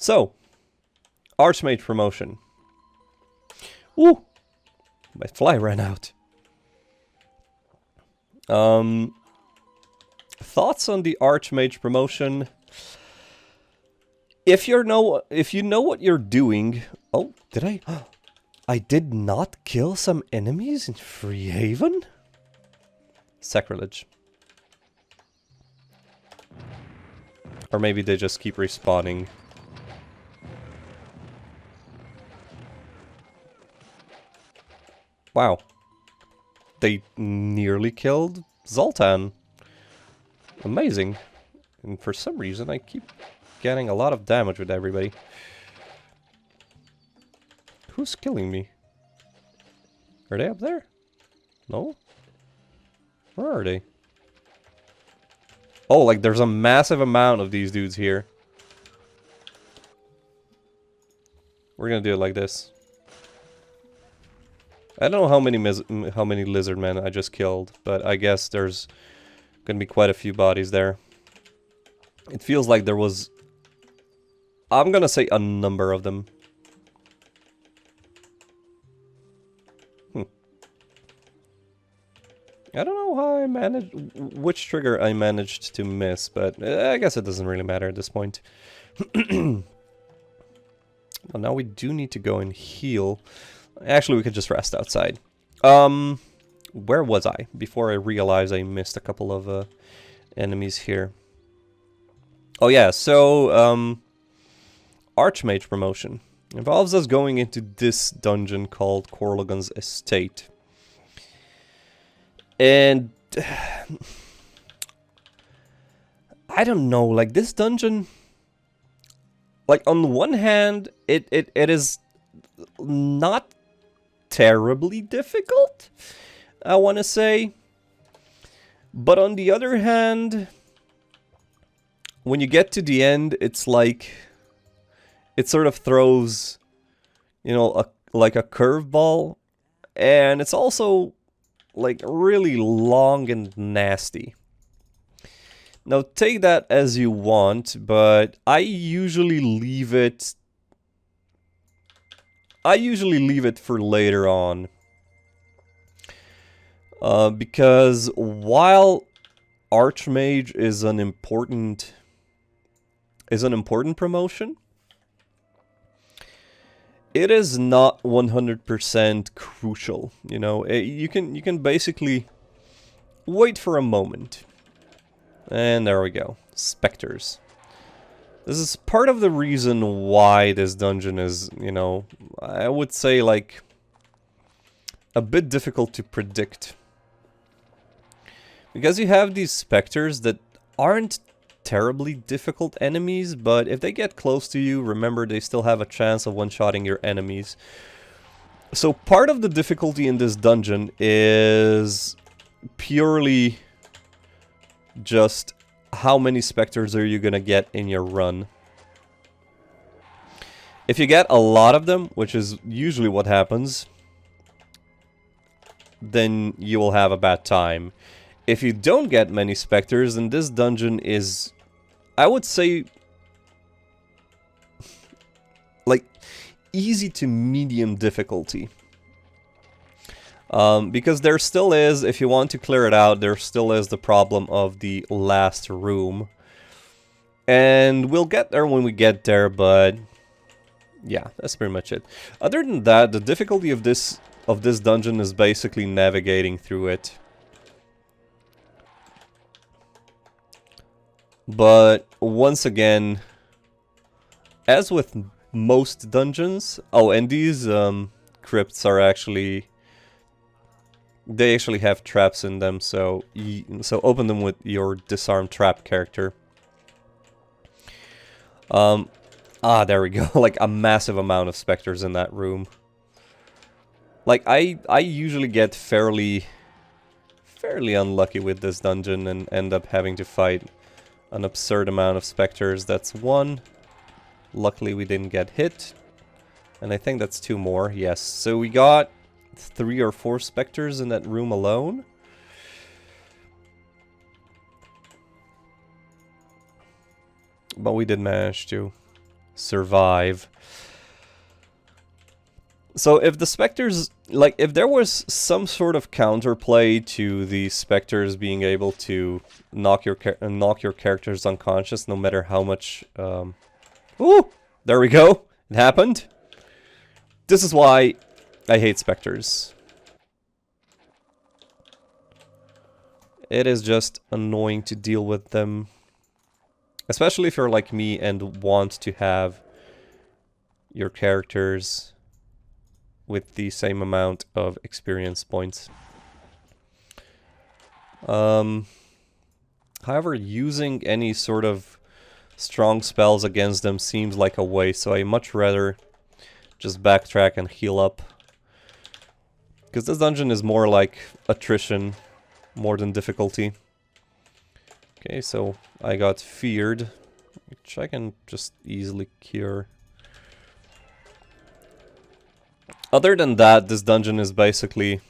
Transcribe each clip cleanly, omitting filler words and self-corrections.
So, Arch Mage promotion. Woo! My fly ran out. Thoughts on the Arch Mage promotion? If you know what you're doing... Oh, did I... I did not kill some enemies in Freehaven? Sacrilege. Or maybe they just keep respawning. Wow. They nearly killed Zoltan. Amazing. And for some reason I keep getting a lot of damage with everybody. Who's killing me? Are they up there? No? Where are they? Oh, like there's a massive amount of these dudes here. We're gonna do it like this. I don't know how many lizard men I just killed, but I guess there's gonna be quite a few bodies there. It feels like there was... I'm gonna say a number of them. I don't know how I managed... which trigger I managed to miss, but I guess it doesn't really matter at this point. Well, now we do need to go and heal. Actually, we could just rest outside. Where was I? Before I realized I missed a couple of enemies here. Oh yeah, so Archmage promotion involves us going into this dungeon called Corlagon's Estate. And I don't know, like this dungeon, like on the one hand, it is not terribly difficult, I want to say. But on the other hand, when you get to the end, it's like, it sort of throws, you know, like a curveball. And it's also like really long and nasty. Now take that as you want, but I usually leave it for later on. Because while Archmage is an important promotion, it is not 100% crucial. You know, you can basically wait for a moment. And there we go. Specters. This is part of the reason why this dungeon is, you know, I would say like a bit difficult to predict. Because you have these specters that aren't terribly difficult enemies, but if they get close to you, remember they still have a chance of one-shotting your enemies. So part of the difficulty in this dungeon is purely just how many specters are you gonna get in your run. If you get a lot of them, which is usually what happens, then you will have a bad time. If you don't get many specters, then this dungeon is, I would say, like, easy to medium difficulty. Because there still is, if you want to clear it out, there still is the problem of the last room. And we'll get there when we get there, but yeah, that's pretty much it. Other than that, the difficulty of this dungeon is basically navigating through it. But once again, as with most dungeons, oh, and these crypts are actually, they actually have traps in them, so open them with your disarmed trap character. There we go. Like a massive amount of specters in that room. Like I usually get fairly unlucky with this dungeon and end up having to fight an absurd amount of specters. That's one. Luckily we didn't get hit. And I think that's two more. Yes. So we got 3 or 4 specters in that room alone. But we did manage to survive. So if the specters, like, if there was some sort of counterplay to the specters being able to knock your characters unconscious, no matter how much, ooh, there we go, it happened. This is why I hate specters. It is just annoying to deal with them, especially if you're like me and want to have your characters with the same amount of experience points. However, using any sort of strong spells against them seems like a waste, so I much rather just backtrack and heal up. Because this dungeon is more like attrition, more than difficulty. Okay, so I got feared, which I can just easily cure. Other than that, this dungeon is basically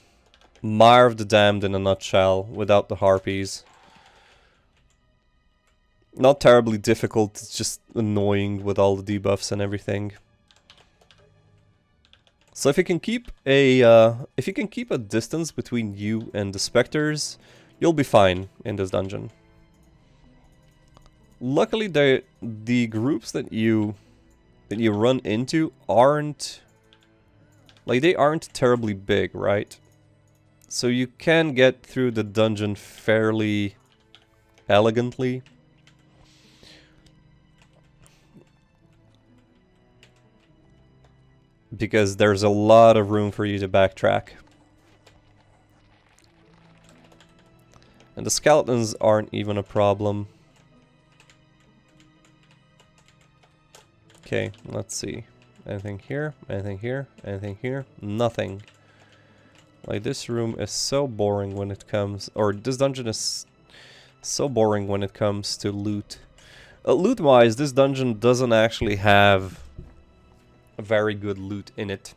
Mire of the Damned in a nutshell, without the harpies. Not terribly difficult, it's just annoying with all the debuffs and everything. So if you can keep a distance between you and the specters, you'll be fine in this dungeon. Luckily, the groups that you run into aren't, like, they aren't terribly big, right? So you can get through the dungeon fairly elegantly. Because there's a lot of room for you to backtrack. And the skeletons aren't even a problem. Okay, let's see. Anything here? Anything here? Anything here? Nothing. Like, this room is so boring when it comes... Or, this dungeon is so boring when it comes to loot. Loot-wise, this dungeon doesn't actually have a very good loot in it.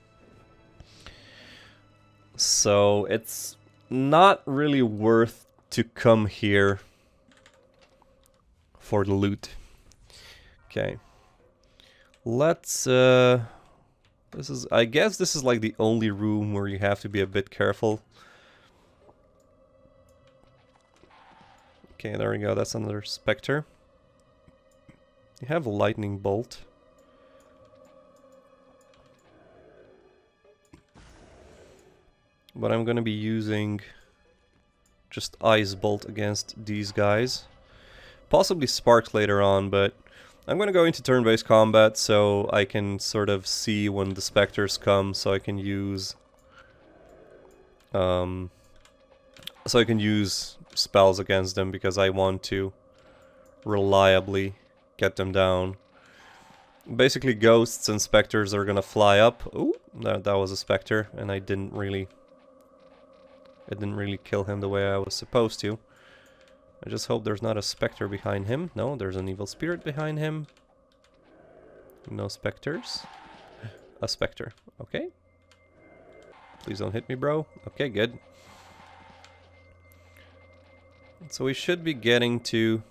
So, it's not really worth to come here for the loot. Okay. Let's, I guess this is like the only room where you have to be a bit careful. Okay, there we go, that's another specter. You have a lightning bolt. But I'm gonna be using just Ice Bolt against these guys. Possibly Spark later on, but I'm going to go into turn-based combat so I can sort of see when the specters come, so I can use spells against them, because I want to reliably get them down. Basically, ghosts and specters are gonna fly up. Ooh, that was a specter, and I didn't really kill him the way I was supposed to. I just hope there's not a specter behind him. No, there's an evil spirit behind him. No specters. A specter. Okay. Please don't hit me, bro. Okay, good. So we should be getting to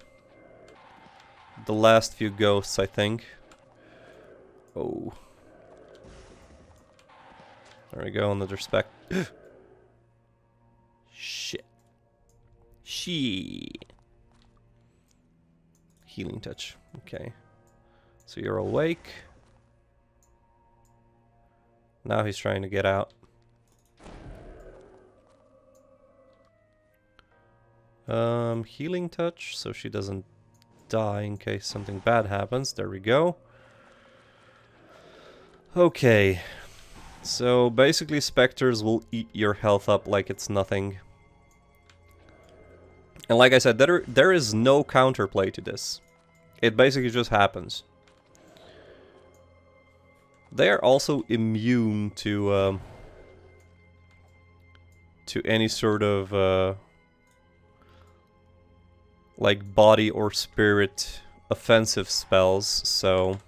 the last few ghosts, I think. Oh. There we go, another spec. Shit. Healing touch. Okay. So you're awake. Now he's trying to get out. Healing touch, so she doesn't die in case something bad happens. There we go. Okay. So basically specters will eat your health up like it's nothing. And like I said, there is no counterplay to this. It basically just happens. They are also immune to any sort of like body or spirit offensive spells, so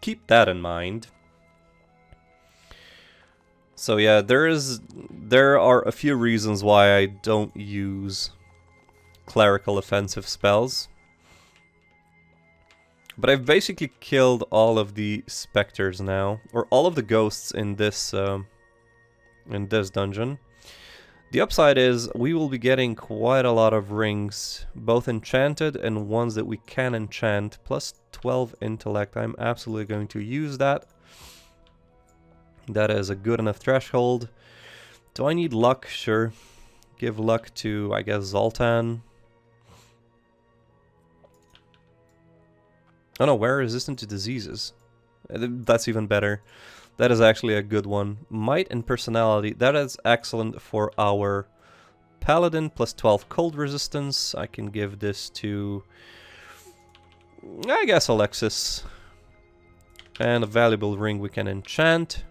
keep that in mind. So yeah, there are a few reasons why I don't use clerical offensive spells. But I've basically killed all of the specters now, or all of the ghosts in this dungeon. The upside is we will be getting quite a lot of rings, both enchanted and ones that we can enchant, plus 12 intellect. I'm absolutely going to use that. That is a good enough threshold. Do I need luck? Sure. Give luck to, I guess, Zoltan. Oh no, we're resistant to diseases. That's even better. That is actually a good one. Might and personality, that is excellent for our paladin, plus 12 cold resistance. I can give this to, I guess, Alexis. And a valuable ring we can enchant.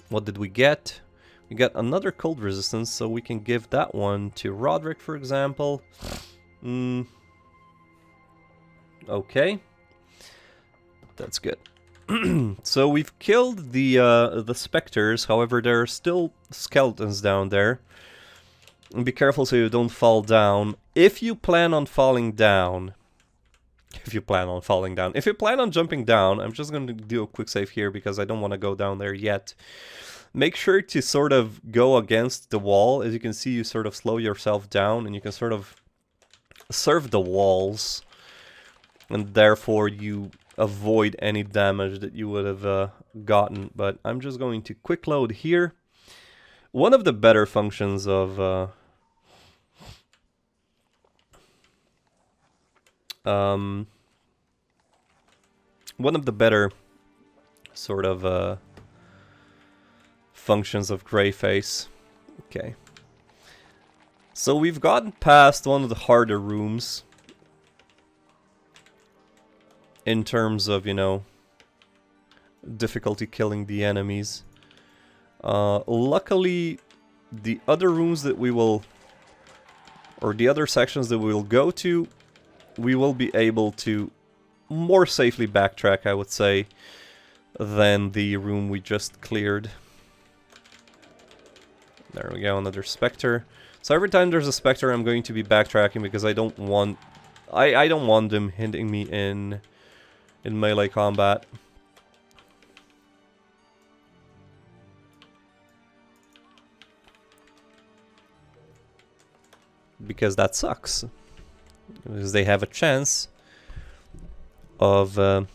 What did we get? We got another cold resistance, so we can give that one to Roderick, for example. Okay, that's good. So we've killed the specters. However, there are still skeletons down there. And be careful so you don't fall down. If you plan on falling down, if you plan on jumping down, I'm just going to do a quick save here because I don't want to go down there yet. Make sure to sort of go against the wall. As you can see, you sort of slow yourself down and you can sort of surf the walls. And therefore you avoid any damage that you would have gotten. But I'm just going to quick load here. One of the better functions of one of the better sort of functions of Greyface. Okay. So we've gotten past one of the harder rooms. In terms of, you know, difficulty killing the enemies. Luckily, the other rooms that we will, or the other sections that we will go to, we will be able to more safely backtrack, I would say, than the room we just cleared. There we go, another specter. So every time there's a specter, I'm going to be backtracking because I don't want, I don't want them hitting me in melee combat. Because that sucks. Because they have a chance of, well,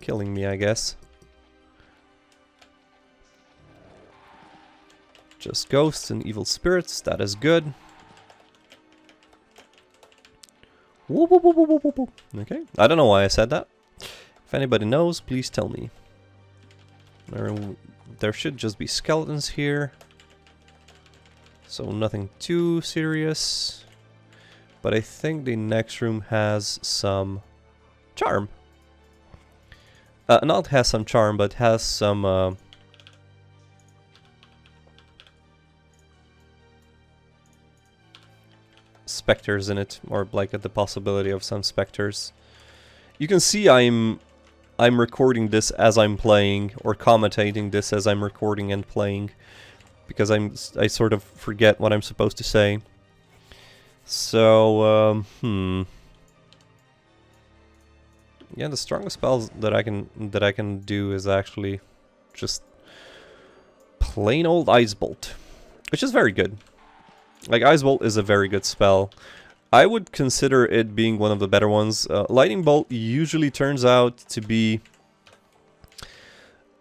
killing me, I guess. Just ghosts and evil spirits, that is good. Okay, I don't know why I said that. If anybody knows, please tell me. There should just be skeletons here. So nothing too serious. But I think the next room has some charm. Not has some charm, but has some specters in it, or like the possibility of some specters. You can see I'm recording this as I'm playing, or commentating this as I'm recording and playing, because I sort of forget what I'm supposed to say. So, yeah, the strongest spells that I can do is actually just plain old Ice Bolt, which is very good. Like, Ice Bolt is a very good spell. I would consider it being one of the better ones. Lightning Bolt usually turns out to be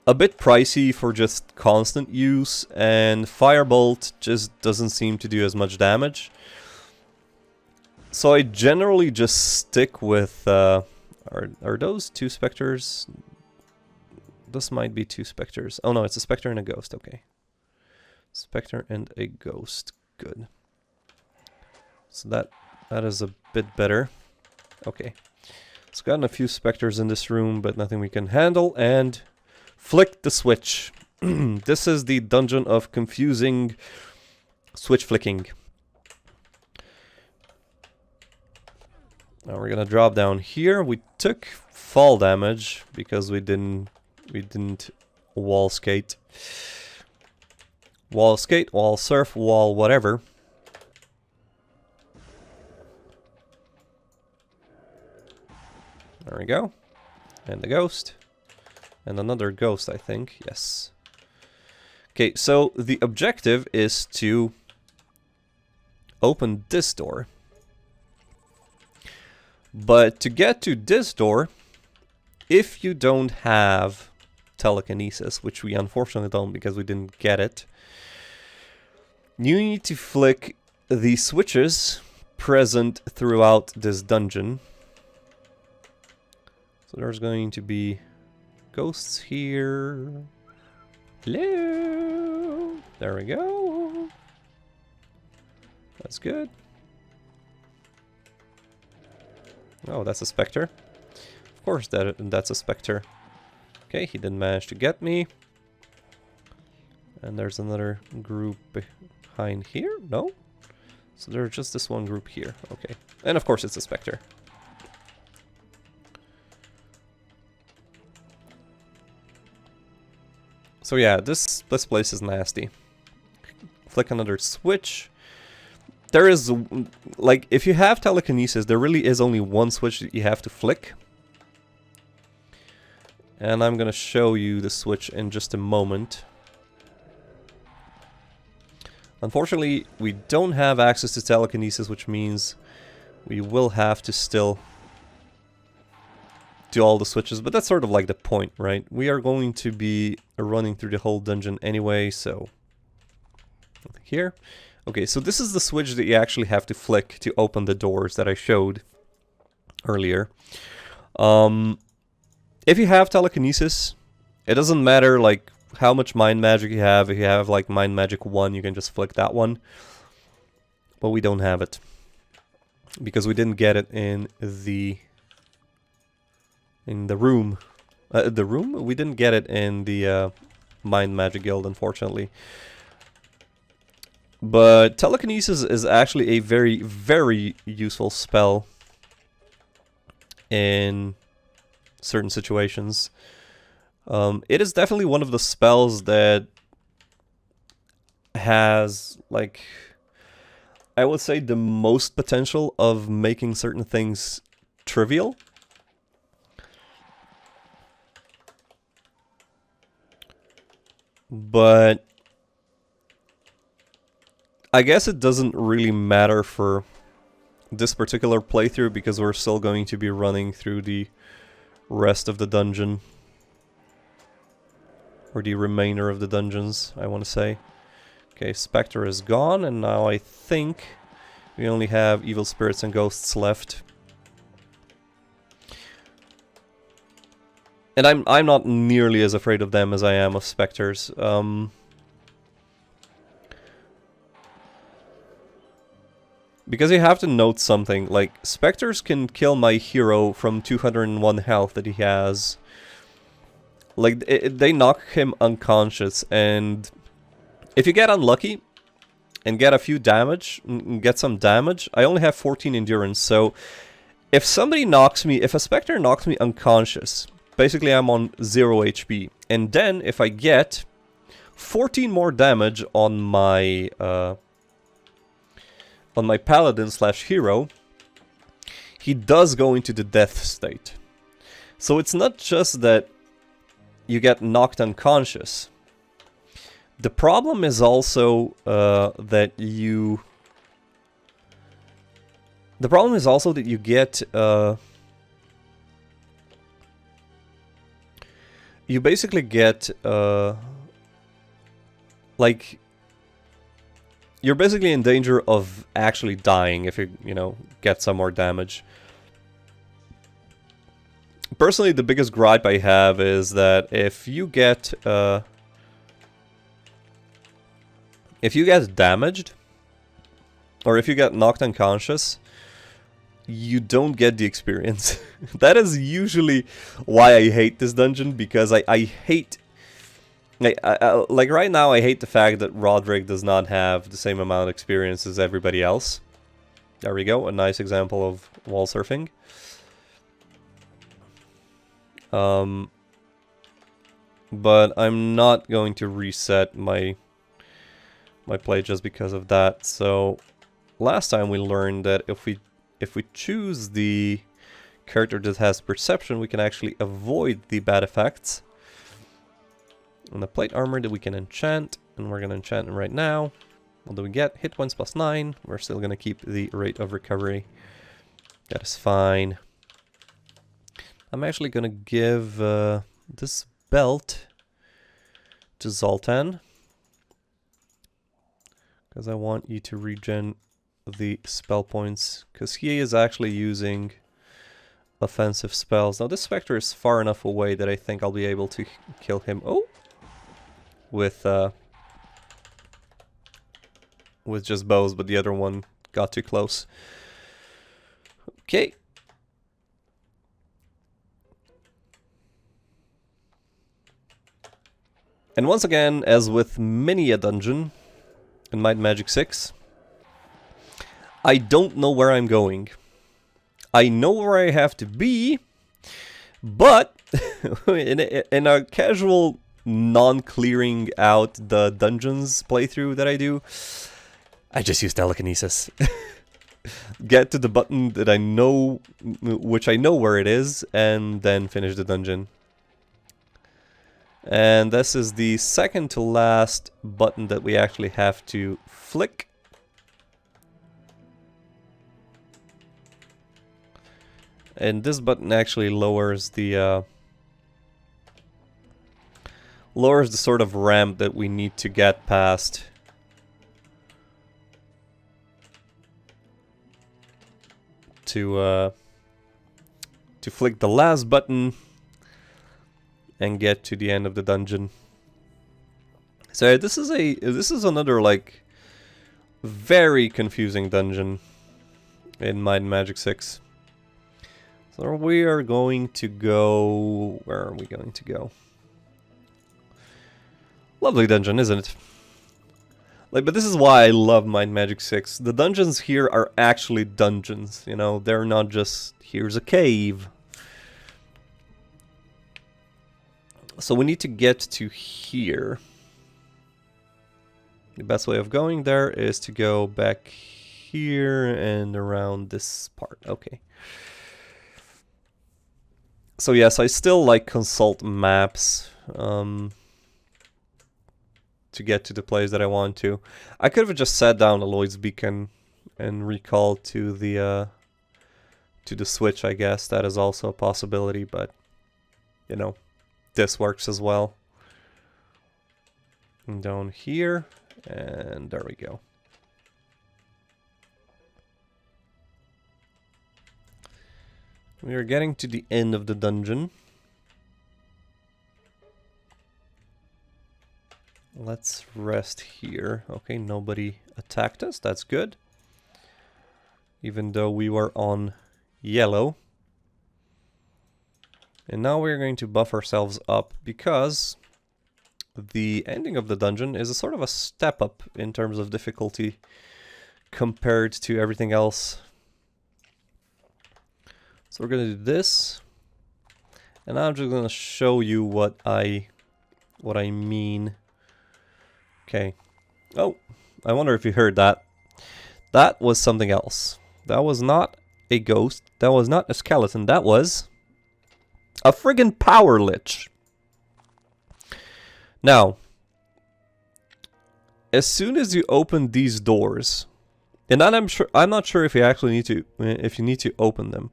a bit pricey for just constant use, and Firebolt just doesn't seem to do as much damage. So I generally just stick with... are those two specters? This might be two specters. Oh no, it's a specter and a ghost, okay. Specter and a ghost, good. So that is a bit better. Okay. It's gotten a few specters in this room, but nothing we can handle, and flick the switch. This is the dungeon of confusing switch flicking. Now we're gonna drop down here. We took fall damage because we didn't wall skate. Wall skate, wall surf, wall whatever. There we go. And the ghost. And another ghost, I think. Yes. Okay, so the objective is to open this door. But to get to this door, if you don't have Telekinesis, which we unfortunately don't because we didn't get it, you need to flick the switches present throughout this dungeon. So there's going to be ghosts here. Hello. There we go. That's good. Oh, that's a specter. Of course that's a specter. Okay, he didn't manage to get me. And there's another group behind here? No? So there's just this one group here. Okay. And of course it's a specter. So yeah, this place is nasty. Flick another switch. There is, like, if you have Telekinesis, there really is only one switch that you have to flick. And I'm gonna show you the switch in just a moment. Unfortunately, we don't have access to Telekinesis, which means we will have to still do all the switches, but that's sort of like the point, right? We are going to be running through the whole dungeon anyway, so... Here. Okay, so this is the switch that you actually have to flick to open the doors that I showed earlier. If you have Telekinesis, it doesn't matter like how much mind magic you have. If you have like mind magic 1, you can just flick that one. But we don't have it because we didn't get it in the room. The room? We didn't get it in the mind magic guild, unfortunately. But Telekinesis is actually a very, very useful spell in certain situations. It is definitely one of the spells that has, like, I would say the most potential of making certain things trivial. But I guess it doesn't really matter for this particular playthrough because we're still going to be running through the rest of the dungeon. Or the remainder of the dungeons, I want to say. Okay, Spectre is gone, and now I think we only have evil spirits and ghosts left. And I'm not nearly as afraid of them as I am of specters. Because you have to note something, like, specters can kill my hero from 201 health that he has. Like, they knock him unconscious, and if you get unlucky and get a few damage, get some damage, I only have 14 endurance, so if somebody knocks me, if a specter knocks me unconscious, basically I'm on 0 HP, and then if I get 14 more damage on my paladin slash hero, he does go into the death state. So it's not just that you get knocked unconscious. The problem is also that you... The problem is also that you get... you basically get... like... You're basically in danger of actually dying if you know, get some more damage. Personally, the biggest gripe I have is that if you get damaged, or if you get knocked unconscious, you don't get the experience. That is usually why I hate this dungeon, because I hate... like right now, I hate the fact that Roderick does not have the same amount of experience as everybody else. There we go, a nice example of wall surfing. But I'm not going to reset my play just because of that. So last time we learned that if we choose the character that has perception, we can actually avoid the bad effects. And the plate armor that we can enchant, and we're going to enchant it right now. What do we get? Hit points plus 9. We're still going to keep the rate of recovery. That is fine. I'm actually going to give this belt to Zoltan, because I want you to regen the spell points, because he is actually using offensive spells. Now this Spectre is far enough away that I think I'll be able to kill him. Oh! With just bows, but the other one got too close. Okay. And once again, as with many a dungeon in Might and Magic 6, I don't know where I'm going. I know where I have to be, but in a casual non-clearing out the dungeons playthrough that I do, I just use Telekinesis. Get to the button that I know, which I know where it is, and then finish the dungeon. And this is the second to last button that we actually have to flick. And this button actually lowers the sort of ramp that we need to get past. To flick the last button and get to the end of the dungeon. So this is another like very confusing dungeon in Might and Magic 6. So we are going to go... Where are we going to go? Lovely dungeon, isn't it? Like, but this is why I love Might and Magic 6. The dungeons here are actually dungeons, you know? They're not just, here's a cave. So we need to get to here. The best way of going there is to go back here and around this part. Okay. So yes, I still like consult maps to get to the place that I want to. I could have just sat down Aloy's Beacon and recalled to the switch, I guess. That is also a possibility, but you know, this works as well. And down here, and there we go. We are getting to the end of the dungeon. Let's rest here. Okay, nobody attacked us. That's good. Even though we were on yellow. And now we're going to buff ourselves up because the ending of the dungeon is a sort of a step up in terms of difficulty compared to everything else. So we're going to do this. And I'm just going to show you what I mean. Okay. Oh, I wonder if you heard that. That was something else. That was not a ghost. That was not a skeleton. That was a friggin' power lich. Now, as soon as you open these doors, and I'm not sure if you actually need to, if you need to open them.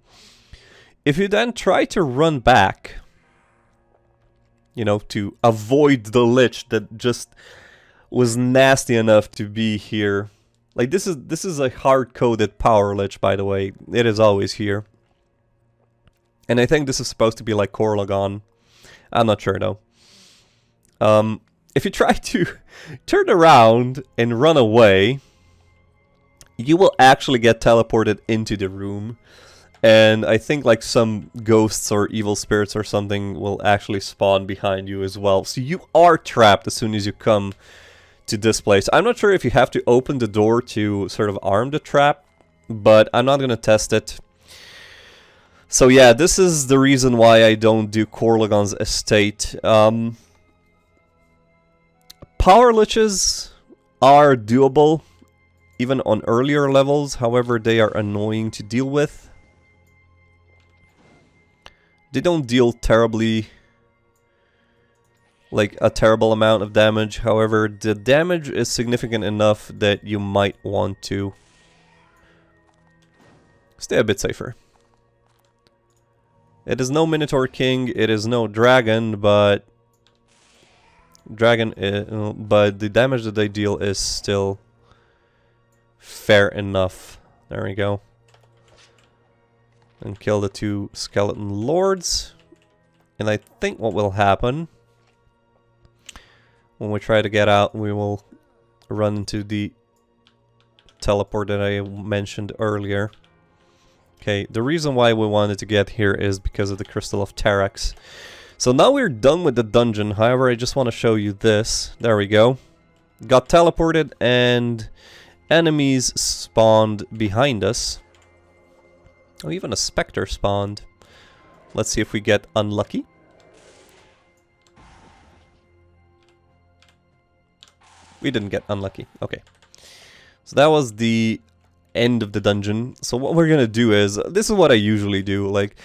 If you then try to run back, you know, to avoid the lich that just was nasty enough to be here. Like this is a hard-coded power lich, by the way. It is always here. And I think this is supposed to be like Corlagon. I'm not sure though. If you try to turn around and run away, you will actually get teleported into the room. And I think like some ghosts or evil spirits or something will actually spawn behind you as well. So you are trapped as soon as you come to this place. I'm not sure if you have to open the door to sort of arm the trap, but I'm not going to test it. So yeah, this is the reason why I don't do Corlagon's estate. Power liches are doable, even on earlier levels. However, they are annoying to deal with. They don't deal terribly, like a terrible amount of damage. However, the damage is significant enough that you might want to stay a bit safer. It is no Minotaur King, it is no dragon, but but the damage that they deal is still fair enough. There we go. And kill the 2 skeleton lords. And I think what will happen when we try to get out, we will run into the teleport that I mentioned earlier. Okay, the reason why we wanted to get here is because of the Crystal of Terex. So now we're done with the dungeon. However, I just want to show you this. There we go. Got teleported and enemies spawned behind us. Oh, even a specter spawned. Let's see if we get unlucky. We didn't get unlucky. Okay. So that was the end of the dungeon. So what we're gonna do is, this is what I usually do, like,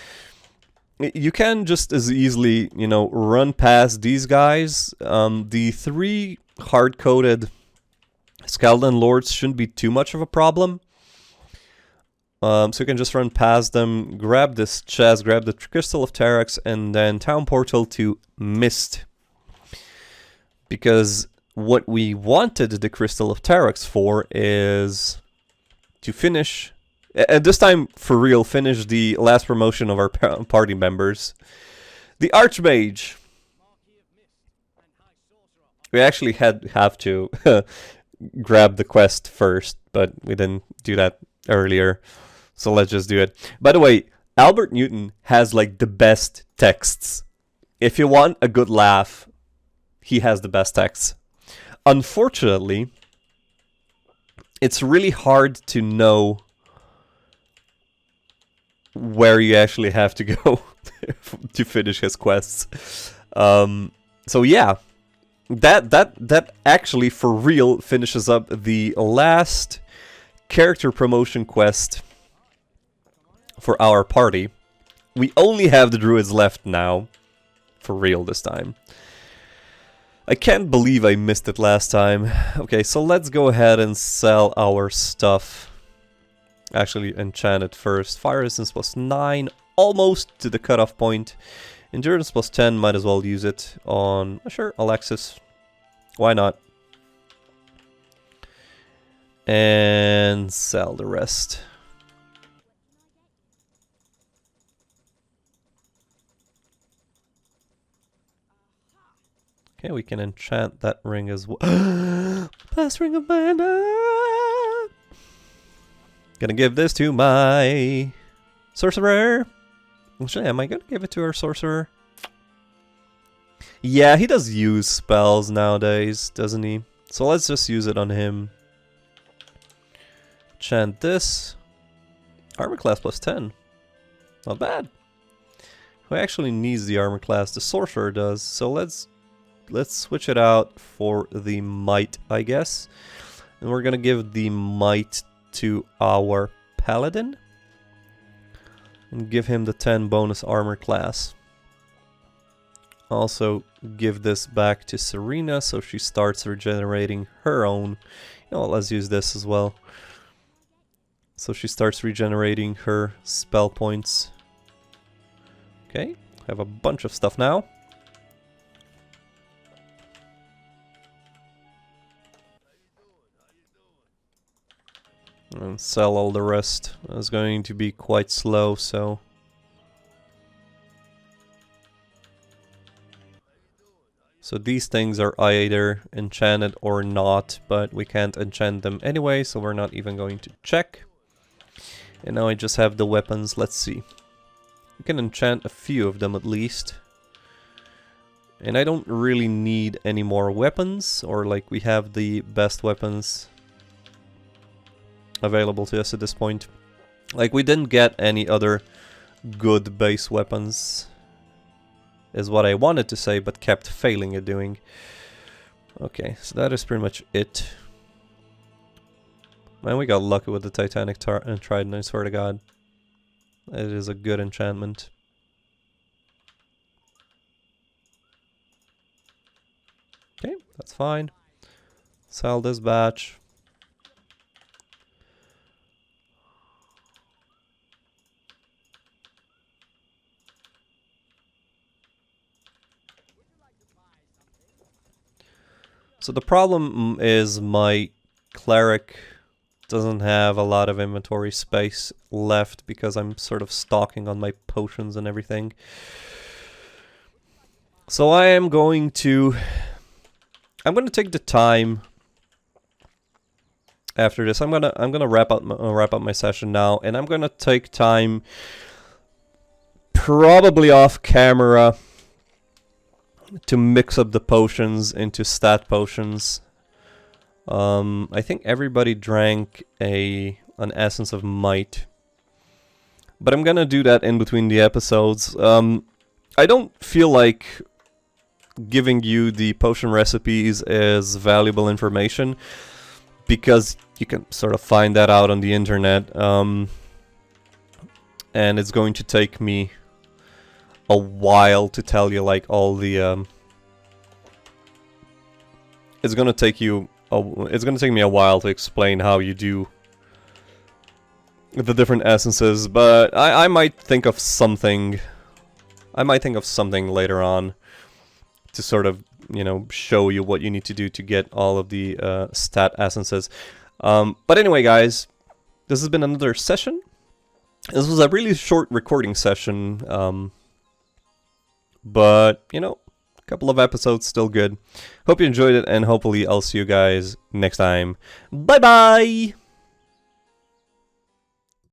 you can just as easily, you know, run past these guys. The 3 hard-coded skeleton lords shouldn't be too much of a problem. So you can just run past them, grab this chest, grab the Crystal of Terex, and then Town Portal to Mist. Because what we wanted the Crystal of Terex for is to finish, and this time for real, finish the last promotion of our party members. The Arch Mage. We actually have to grab the quest first, but we didn't do that earlier. So let's just do it. By the way, Albert Newton has like the best texts. If you want a good laugh, he has the best texts. Unfortunately, it's really hard to know where you actually have to go to finish his quests. So yeah, that actually for real finishes up the last character promotion quest for our party. We only have the druids left now, for real this time. I can't believe I missed it last time. Okay, so let's go ahead and sell our stuff. Actually, enchant it first. Fire resistance plus 9, almost to the cutoff point. Endurance plus 10, might as well use it on, sure, Alexis. Why not? And sell the rest. Okay, we can enchant that ring as well. Last ring of mana! Gonna give this to my sorcerer. Actually, am I gonna give it to our sorcerer? Yeah, he does use spells nowadays, doesn't he? So let's just use it on him. Enchant this. Armor class plus 10. Not bad. Who actually needs the armor class? The sorcerer does. So let's switch it out for the might, I guess. And we're gonna give the might to our paladin. And give him the 10 bonus armor class. Also give this back to Serena so she starts regenerating her own. You know what, let's use this as well. So she starts regenerating her spell points. Okay, have a bunch of stuff now. And sell all the rest. It's going to be quite slow, so... So these things are either enchanted or not, but we can't enchant them anyway, so we're not even going to check. And now I just have the weapons, let's see. We can enchant a few of them at least. And I don't really need any more weapons, or like we have the best weapons available to us at this point. Like, we didn't get any other good base weapons, is what I wanted to say, but kept failing at doing. Okay, so that is pretty much it. Man, we got lucky with the Titanic Trident, I swear to God. It is a good enchantment. Okay, that's fine. Sell this batch. So the problem is my cleric doesn't have a lot of inventory space left because I'm sort of stocking on my potions and everything. So I'm going to take the time after this. I'm gonna wrap up my session now, and I'm gonna take time, probably off camera, to mix up the potions into stat potions. I think everybody drank an essence of might, but I'm gonna do that in between the episodes. I don't feel like giving you the potion recipes is valuable information, because you can sort of find that out on the internet, and it's going to take me a while to tell you like all the it's gonna take me a while to explain how you do the different essences, but I might think of something. I might think of something later on to sort of, you know, show you what you need to do to get all of the stat essences. But anyway, guys, this has been another session. This was a really short recording session, but, you know, a couple of episodes still good. Hope you enjoyed it, and hopefully I'll see you guys next time. Bye-bye!